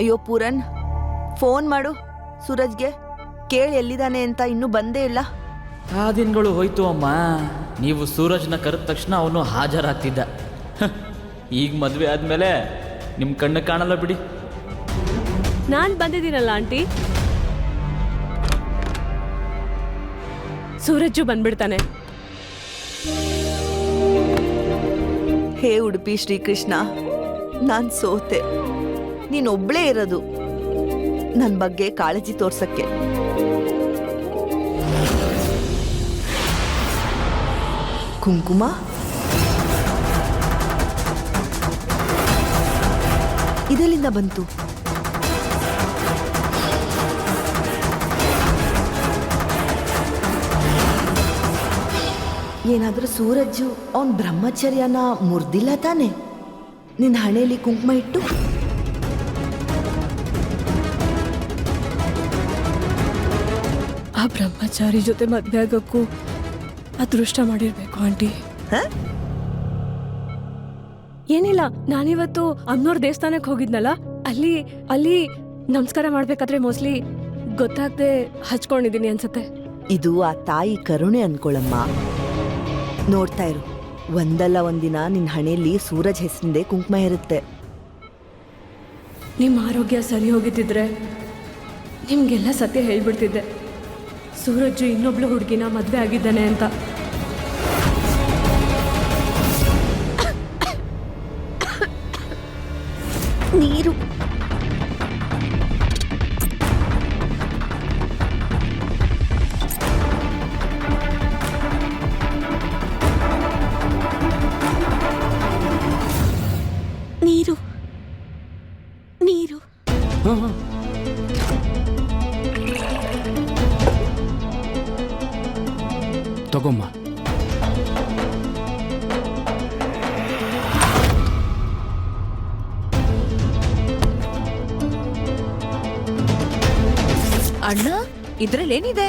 ಅಯ್ಯೋ Pooran, phone ಮಾಡು ಸೂರಜ್ಗೆ, ಕೇಳಿ ಎಲ್ಲಿದ್ದಾನೆ ಅಂತ. ಇನ್ನೂ ಬಂದೇ ಇಲ್ಲ. ಆ ದಿನಗಳು ಹೋಯ್ತು ಅಮ್ಮ. ನೀವು ಸೂರಜ್ನ ಕರೆದ ತಕ್ಷಣ ಅವನು ಹಾಜರಾಗ್ತಿದ್ದ. ಈಗ ಮದುವೆ ಆದಮೇಲೆ ನಿಮ್ಮ ಕಣ್ಣು ಕಾಣಲ್ಲ ಬಿಡಿ. ನಾನು ಬಂದಿದ್ದೀನಲ್ಲ ಆಂಟಿ, ಸೂರಜ್ಜು ಬಂದ್ಬಿಡ್ತಾನೆ. ಹೇ ಉಡುಪಿ ಶ್ರೀಕೃಷ್ಣ, ನಾನು ಸೋತೆ. ನೀನೊಬ್ಳೇ ಇರೋದು ನನ್ನ ಬಗ್ಗೆ ಕಾಳಜಿ ತೋರ್ಸಕ್ಕೆ. ಕುಂಕುಮ ಇದೆಲ್ಲಿಂದ ಬಂತು? ಏನಾದ್ರೂ ಸೂರಜ್ಜು ಅವನ್ ಬ್ರಹ್ಮಚರ್ಯನ ಮುರ್ದಿಲ್ಲ ತಾನೆ? ನಿನ್ನ ಹಣೆಯಲ್ಲಿ ಕುಂಕುಮ ಇಟ್ಟು ಆ ಬ್ರಹ್ಮಚಾರಿ ಜೊತೆ ಮದ್ವೆ ಆಗೋಕ್ಕೂ ಅದೃಷ್ಟ ಮಾಡಿರ್ಬೇಕು ಆಂಟಿ. ಏನಿಲ್ಲ, ನಾನಿವತ್ತು ಅಮ್ಮನವ್ರ ದೇವಸ್ಥಾನಕ್ಕೆ ಹೋಗಿದ್ನಲ್ಲ, ಅಲ್ಲಿ ನಮಸ್ಕಾರ ಮಾಡ್ಬೇಕಾದ್ರೆ ಮೋಸ್ಟ್ಲಿ ಗೊತ್ತಾಗದೆ ಹಚ್ಕೊಂಡಿದ್ದೀನಿ ಅನ್ಸತ್ತೆ. ಇದು ಆ ತಾಯಿ ಕರುಣೆ ಅನ್ಕೊಳಮ್ಮ. ನೋಡ್ತಾ ಇರು, ಒಂದಲ್ಲ ಒಂದಿನ ನಿನ್ನ ಹಣೆಯಲ್ಲಿ ಸೂರಜ್ ಹೆಸರಿಂದೆ ಕುಂಕುಮ ಇರುತ್ತೆ. ನಿಮ್ಮ ಆರೋಗ್ಯ ಸರಿ ಹೋಗಿದ್ದಿದ್ರೆ ನಿಮ್ಗೆಲ್ಲ ಸತ್ಯ ಹೇಳ್ಬಿಡ್ತಿದ್ದೆ, ಸೂರಜ್ಜು ಇನ್ನೊಬ್ಳು ಹುಡುಗಿನ ಮದ್ವೆ ಆಗಿದ್ದಾನೆ ಅಂತ. ನೀರು ನೀರು ನೀರು ತಗೊಮ್ಮ. ಅಣ್ಣ, ಇದ್ರಲ್ಲೇನಿದೆ?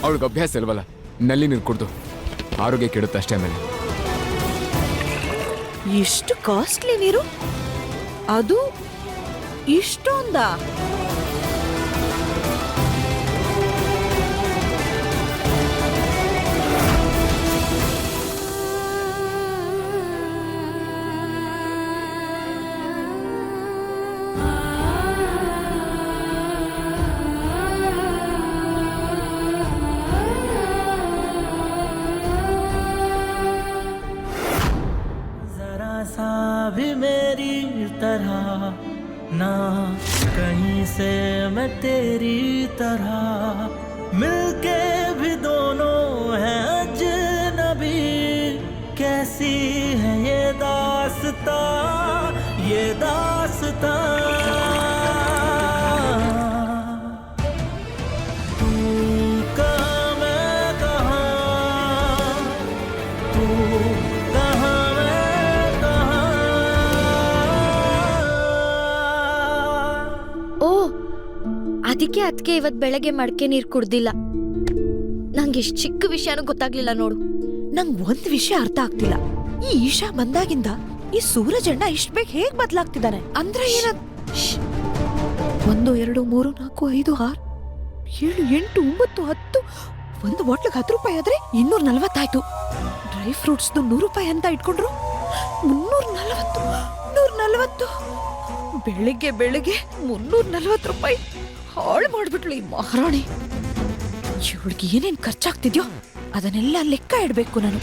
ಅವಳಿಗೆ ಅಭ್ಯಾಸ ಇಲ್ವಲ್ಲ ನಲ್ಲಿ ನೀರು ಕುಡ್ದು, ಆರೋಗ್ಯ ಕೆಡುತ್ತೆ ಅಷ್ಟೇ. ಆಮೇಲೆ ಎಷ್ಟು ಕಾಸ್ಟ್ಲಿ ನೀರು, ಅದು ಇಷ್ಟೊಂದ? भी मेरी तरह ना कहीं से मैं तेरी तरह, मिलके भी दोनों हैं अजनबी, कैसी है ये दास्तां, ये दास्तां। तू कहाँ मैं कहाँ, तू ಅದಕ್ಕೆ ಇವತ್ತು ಬೆಳಗ್ಗೆ ಮಡಕೆ ನೀರು ಕುಡ್ದಿಲ್ಲ. ನಂಗೆ ಇಷ್ಟು ಚಿಕ್ಕ ವಿಷಯನೂ ಗೊತ್ತಾಗ್ಲಿಲ್ಲ ನೋಡು. ನಂಗೆ ಒಂದ್ ವಿಷಯ ಅರ್ಥ ಆಗ್ತಿಲ್ಲ. ಈ ಈಶಾ ಬಂದಾಗಿಂದ ಈ ಸೂರಜ್ ಅಣ್ಣ ಇಷ್ಟ ಬೇಗ ಹೇಗ್ ಬದಲಾಗ್ತಿದ್ದಾನೆ? ಅಂದ್ರೆ ಏನ? 1 2 3 4 5 6 7 8 9 10 ಒಂದು ಬಾಟ್ಲಿಗೆ 10 ರೂಪಾಯಿ ಆದ್ರೆ 240 ಆಯ್ತು. ಡ್ರೈ ಫ್ರೂಟ್ಸ್ 100 ರೂಪಾಯಿ ಅಂತ ಇಟ್ಕೊಂಡ್ರು 340. ಬೆಳಿಗ್ಗೆ 340 ರೂಪಾಯಿ ಹಾಳು ಮಾಡ್ಬಿಟ್ಲು ಈ ಮಹಾರಾಣಿ. ಇವಳಿಗೆ ಏನೇನ್ ಖರ್ಚಾಗ್ತಿದ್ಯೋ ಅದನ್ನೆಲ್ಲ ಲೆಕ್ಕ ಇಡ್ಬೇಕು ನಾನು.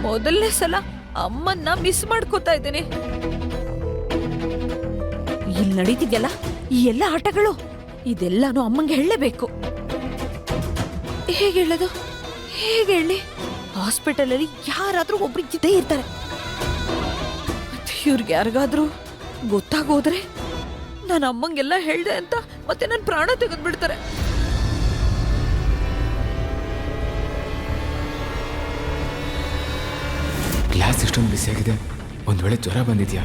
ಮೊದಲನೇ ಸಲ ಅಮ್ಮನ್ನ ಮಿಸ್ ಮಾಡ್ಕೋತಾ ಇದ್ದೇನೆ. ಇಲ್ಲಿ ನಡೀತಿದ್ಯಲ್ಲ ಈ ಎಲ್ಲ ಆಟಗಳು, ಇದೆಲ್ಲಾನು ಅಮ್ಮಂಗೆ ಹೇಳಲೇಬೇಕು. ಹೇಗೆ ಹೇಳೋದು? ಹೇಗೆ ಹೇಳಿ? ಹಾಸ್ಪಿಟಲ್ ಅಲ್ಲಿ ಯಾರಾದ್ರೂ ಒಬ್ರು ಇದ್ದೇ ಇರ್ತಾರೆ. ಇವ್ರಿಗೆ ಯಾರಿಗಾದ್ರೂ ಗೊತ್ತಾಗೋದ್ರೆ ನಾನು ಅಮ್ಮಂಗೆಲ್ಲ ಹೇಳ್ದೆ ಅಂತ ಮತ್ತೆ ನನ್ನ ಪ್ರಾಣ ತೆಗೆದ್ಬಿಡ್ತಾರೆ. ಗ್ಲಾಸ್ ಇಷ್ಟೊಂದು ಬಿಸಿಯಾಗಿದೆ, ಒಂದ್ ವೇಳೆ ಜ್ವರ ಬಂದಿದ್ಯಾ?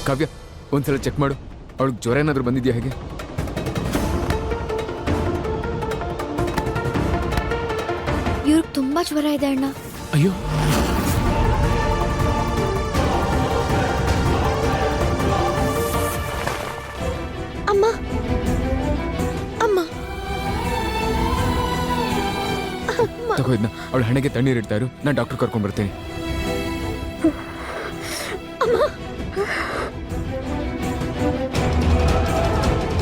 ಕಾವ್ಯ ಒಂದ್ಸಲ ಚೆಕ್ ಮಾಡು, ಅವಳಿಗೆ ಜ್ವರ ಏನಾದರೂ ಬಂದಿದ್ಯಾ ಹೇಗೆ? ಇವ್ರಿಗೆ ತುಂಬಾ ಜ್ವರ ಇದೆ ಅಣ್ಣ. ಅಯ್ಯೋ, ಅಮ್ಮ ಅಮ್ಮ ತಗೋ ಇದನ್ನ. ಅವಳ ಹಣೆಗೆ ತಣ್ಣೀರು ಇಡ್ತಾ ಇರು, ನಾನು ಡಾಕ್ಟರ್ ಕರ್ಕೊಂಡ್ ಬರ್ತೀನಿ.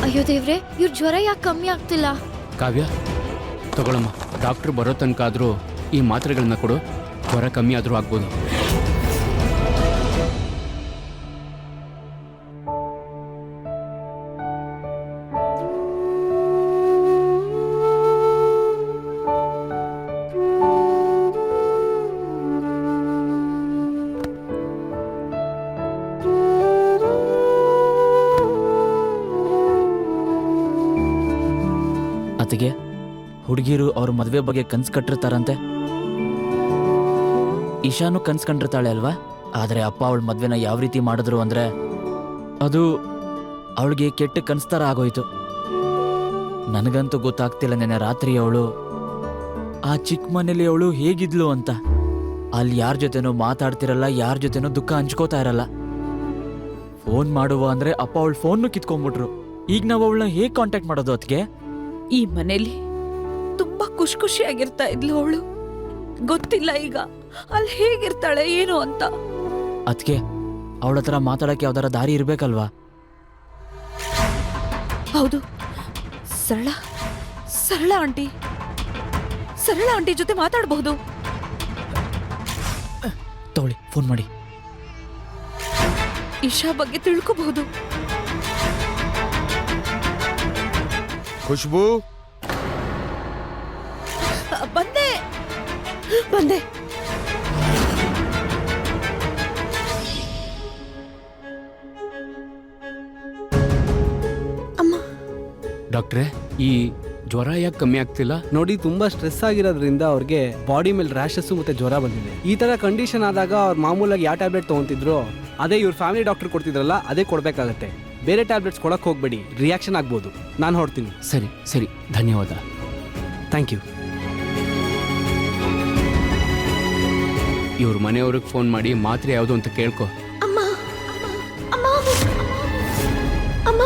ಅಯ್ಯೋ ದೇವ್ರೆ, ಇವ್ರ ಜ್ವರ ಯಾಕೆ ಕಮ್ಮಿ ಆಗ್ತಿಲ್ಲ? ಕಾವ್ಯ ತಗೊಳಮ್ಮ, ಡಾಕ್ಟ್ರು ಬರೋ ತನಕ ಆದರೂ ಈ ಮಾತ್ರೆಗಳನ್ನ ಕೊಡು, ಜ್ವರ ಕಮ್ಮಿ ಆದರೂ ಆಗ್ಬೋದು. ಅತಿಗೆ ಹುಡುಗಿರು ಅವ್ರ ಮದುವೆ ಬಗ್ಗೆ ಕನ್ಸು ಕಟ್ಟಿರ್ತಾರಂತೆ. ಈಶಾನು ಕನ್ಸು ಕಂಡಿರ್ತಾಳೆ ಅಲ್ವಾ? ಆದರೆ ಅಪ್ಪ ಅವಳ ಮದುವೆನ ಯಾವ ರೀತಿ ಮಾಡಿದ್ರು ಅಂದರೆ ಅದು ಅವಳಿಗೆ ಕೆಟ್ಟ ಕನ್ಸು ಥರ ಆಗೋಯ್ತು. ನನಗಂತೂ ಗೊತ್ತಾಗ್ತಿಲ್ಲ ನೆನ್ನೆ ರಾತ್ರಿ ಅವಳು ಆ ಚಿಕ್ಕ ಮನೇಲಿ ಅವಳು ಹೇಗಿದ್ಲು ಅಂತ. ಅಲ್ಲಿ ಯಾರ ಜೊತೆನೂ ಮಾತಾಡ್ತಿರಲ್ಲ, ಯಾರ ಜೊತೆನೂ ದುಃಖ ಹಂಚ್ಕೋತಾ ಇರಲ್ಲ. ಫೋನ್ ಮಾಡುವ ಅಂದರೆ ಅಪ್ಪ ಅವಳ ಫೋನ್ನು ಕಿತ್ಕೊಂಡ್ಬಿಟ್ರು. ಈಗ ನಾವು ಅವಳನ್ನ ಹೇಗೆ ಕಾಂಟ್ಯಾಕ್ಟ್ ಮಾಡೋದು ಅದಕ್ಕೆ? ಈ ಮನೇಲಿ ತುಂಬಾ ಖುಷಿಯಾಗಿರ್ತಾ ಇದ್ಲು ಅವಳು. ಗೊತ್ತಿಲ್ಲ ಈಗ ಅಲ್ಲಿ ಹೇಗಿರ್ತಾಳೆ ಏನು ಅಂತ. ಅದಕ್ಕೆ ಅವಳ ಹತ್ರ ಮಾತಾಡಕ್ಕೆ ಯಾವ್ದಾರ ದಾರಿ ಇರ್ಬೇಕಲ್ವಾ? ಹೌದು, ಸರಳ ಸರಳ ಆಂಟಿ, ಸರಳ ಆಂಟಿ ಜೊತೆ ಮಾತಾಡಬಹುದು. ತಗೊಳ್ಳಿ, ಫೋನ್ ಮಾಡಿ. ಇಶಾ ಬಗ್ಗೆ ತಿಳ್ಕೋಬಹುದು. ಖುಷ್ಬೂ, ಬಂದೆ ಬಂದೆ. ಅಮ್ಮ, ಡಾಕ್ಟ್ರೇ, ಈ ಜ್ವರ ಯಾಕೆ ಕಮ್ಮಿ ಆಗ್ತಿಲ್ಲ? ನೋಡಿ, ತುಂಬಾ ಸ್ಟ್ರೆಸ್ ಆಗಿರೋದ್ರಿಂದ ಅವ್ರಿಗೆ ಬಾಡಿ ಮೇಲೆ ರ್ಯಾಷಸ್ ಮತ್ತೆ ಜ್ವರ ಬಂದಿದೆ. ಈ ತರ ಕಂಡೀಷನ್ ಆದಾಗ ಅವ್ರು ಮಾಮೂಲಾಗಿ ಯಾವ ಟ್ಯಾಬ್ಲೆಟ್ ತಗೊಂತಿದ್ರು ಅದೇ ಇವ್ರ ಫ್ಯಾಮಿಲಿ ಡಾಕ್ಟರ್ ಕೊಡ್ತಿದ್ರಲ್ಲ ಅದೇ ಕೊಡ್ಬೇಕಾಗತ್ತೆ. ಬೇರೆ ಟ್ಯಾಬ್ಲೆಟ್ಸ್ ಕೊಡಕ್ ಹೋಗ್ಬೇಡಿ, ರಿಯಾಕ್ಷನ್ ಆಗ್ಬೋದು. ನಾನು ಹೊರಡ್ತೀನಿ. ಸರಿ ಸರಿ, ಧನ್ಯವಾದ. Thank you. ಇವ್ರ ಮನೆಯವ್ರಿಗೆ ಫೋನ್ ಮಾಡಿ ಮಾತ್ರೆ ಯಾವುದು ಅಂತ ಕೇಳ್ಕೊ. ಅಮ್ಮ ಅಮ್ಮ ಅಮ್ಮ.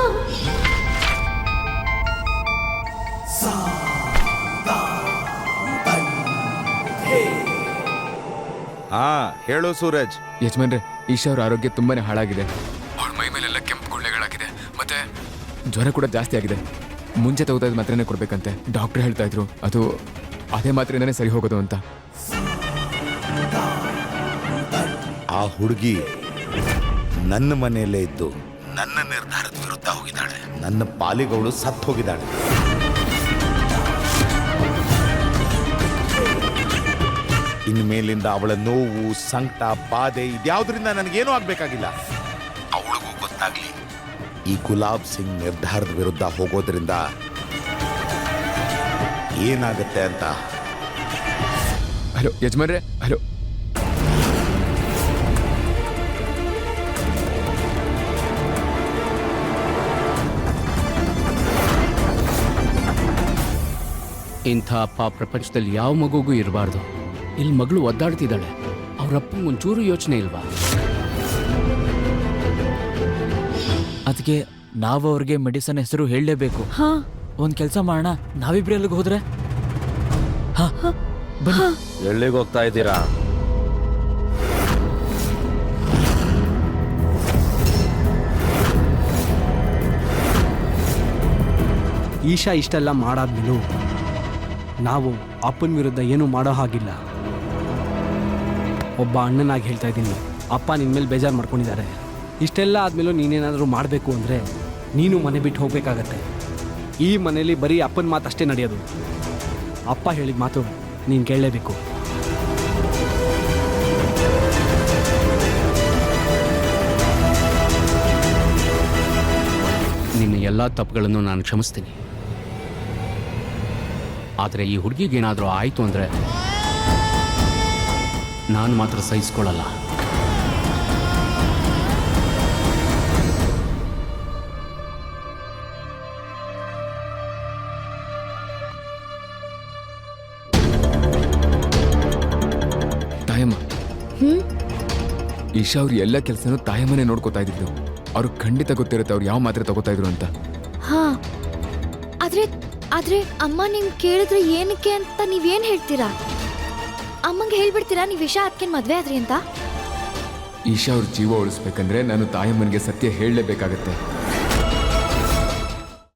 ಹಾ ಹೇಳು ಸೂರಜ್. ಯಜಮಾನ್ರೆ, ಈಶಾ ಅವ್ರ ಆರೋಗ್ಯ ತುಂಬಾನೇ ಹಾಳಾಗಿದೆ. ಅವಳ ಮೈ ಮೇಲೆಲ್ಲ ಕೆಂಪು ಗುಳ್ಳೆಗಳಾಗಿದೆ, ಮತ್ತೆ ಜ್ವರ ಕೂಡ ಜಾಸ್ತಿ ಆಗಿದೆ. ಮುಂಚೆ ತಗೋತಾ ಇದ್ದ ಮಾತ್ರೆನೇ ಕೊಡ್ಬೇಕಂತೆ. ಡಾಕ್ಟರ್ ಹೇಳ್ತಾ ಇದ್ರು ಅದು ಅದೇ ಮಾತ್ರೆಯಿಂದಾನೇ ಸರಿ ಹೋಗೋದು ಅಂತ. ಆ ಹುಡುಗಿ ನನ್ನ ಮನೆಯಲ್ಲೇ ಇದ್ದು ನನ್ನ ನಿರ್ಧಾರದ ವಿರುದ್ಧ ಹೋಗಿದ್ದಾಳೆ. ನನ್ನ ಪಾಲಿಗವಳು ಸತ್ತು ಹೋಗಿದ್ದಾಳೆ. ಇನ್ಮೇಲಿಂದ ಅವಳ ನೋವು, ಸಂಕಟ, ಬಾಧೆ ಇದ್ಯಾವುದರಿಂದ ನನಗೇನೂ ಆಗ್ಬೇಕಾಗಿಲ್ಲ. ಅವಳಿಗೂ ಗೊತ್ತಾಗ್ಲಿ ಈ ಗುಲಾಬ್ ಸಿಂಗ್ ನಿರ್ಧಾರದ ವಿರುದ್ಧ ಹೋಗೋದ್ರಿಂದ ಏನಾಗುತ್ತೆ ಅಂತ. ಹಲೋ ಯಜಮಾನ್ರೆ, ಹಲೋ. ಇಂಥ ಅಪ್ಪ ಪ್ರಪಂಚದಲ್ಲಿ ಯಾವ ಮಗುಗೂ ಇರಬಾರ್ದು. ಇಲ್ಲಿ ಮಗಳು ಒದ್ದಾಡ್ತಿದ್ದಾಳೆ, ಅವ್ರಪ್ಪಂಗೆ ಒಂಚೂರು ಯೋಚನೆ ಇಲ್ವಾ? ಅದಕ್ಕೆ ನಾವು ಅವ್ರಿಗೆ ಮೆಡಿಸನ್ ಹೆಸರು ಹೇಳಲೇಬೇಕು. ಹಾ, ಒಂದು ಕೆಲಸ ಮಾಡೋಣ, ನಾವಿಬ್ರು ಎಲ್ಲಿಗೆ ಹೋದ್ರೆ? ಹಾ, ಬನ್ನಿ. ಎಲ್ಲಿಗೆ ಹೋಗ್ತಾ ಇದ್ದೀರಾ? ಈಶಾ ಇಷ್ಟೆಲ್ಲ ಮಾಡಾದ್ಮೇಲೂ ನಾವು ಅಪ್ಪನ ವಿರುದ್ಧ ಏನೂ ಮಾಡೋ ಹಾಗಿಲ್ಲ. ಒಬ್ಬ ಅಣ್ಣನಾಗಿ ಹೇಳ್ತಾ ಇದ್ದೀನಿ, ಅಪ್ಪ ನಿನ್ನ ಮೇಲೆ ಬೇಜಾರು ಮಾಡ್ಕೊಂಡಿದ್ದಾರೆ. ಇಷ್ಟೆಲ್ಲ ಆದಮೇಲೂ ನೀನೇನಾದರೂ ಮಾಡಬೇಕು ಅಂದರೆ ನೀನು ಮನೆ ಬಿಟ್ಟು ಹೋಗಬೇಕಾಗತ್ತೆ. ಈ ಮನೇಲಿ ಬರೀ ಅಪ್ಪನ ಮಾತು ಅಷ್ಟೇ ನಡೆಯೋದು. ಅಪ್ಪ ಹೇಳಿದ ಮಾತು ನೀನು ಕೇಳಲೇಬೇಕು. ನಿನ್ನ ಎಲ್ಲ ತಪ್ಪುಗಳನ್ನು ನಾನು ಕ್ಷಮಿಸ್ತೀನಿ. ಆದರೆ ಈ ಹುಡುಗಿಗೇನಾದರೂ ಆಯಿತು ಅಂದರೆ ನಾನು ಮಾತ್ರ ಸಹಿಸ್ಕೊಳ್ಳಲ್ಲ. ತಾಯಮ್ಮ. ಹ್ಮ್ ಈಶಾ ಅವ್ರ ಎಲ್ಲ ಕೆಲಸನೂ ತಾಯಮ್ಮನೇ ನೋಡ್ಕೋತಾ ಇದ್ದಿದ್ದು. ಅವ್ರಿಗೆ ಖಂಡಿತ ಗೊತ್ತಿರುತ್ತೆ ಅವ್ರು ಯಾವ ಮಾತ್ರೆ ತಗೋತಾ ಇದ್ರು ಅಂತ. ಹಾ ಆದ್ರೆ ಅಮ್ಮ ನಿಮ್ ಕೇಳಿದ್ರೆ ಏನಕ್ಕೆ ಅಂತ ನೀವೇನ್ ಹೇಳ್ತೀರಾ? ಅಮ್ಮಂಗೆ ಹೇಳ್ಬಿಡ್ತೀರಾ ನೀವ್ ವಿಷ ಅದಕ್ಕೆ ಮದ್ವೆ ಆದ್ರಿ ಅಂತ? ಈಶಾ ಅವ್ರ ಜೀವ ಉಳಿಸ್ಬೇಕಂದ್ರೆ ನಾನು ತಾಯಮ್ಮನಿಗೆ ಸತ್ಯ ಹೇಳಲೇಬೇಕಾಗತ್ತೆ.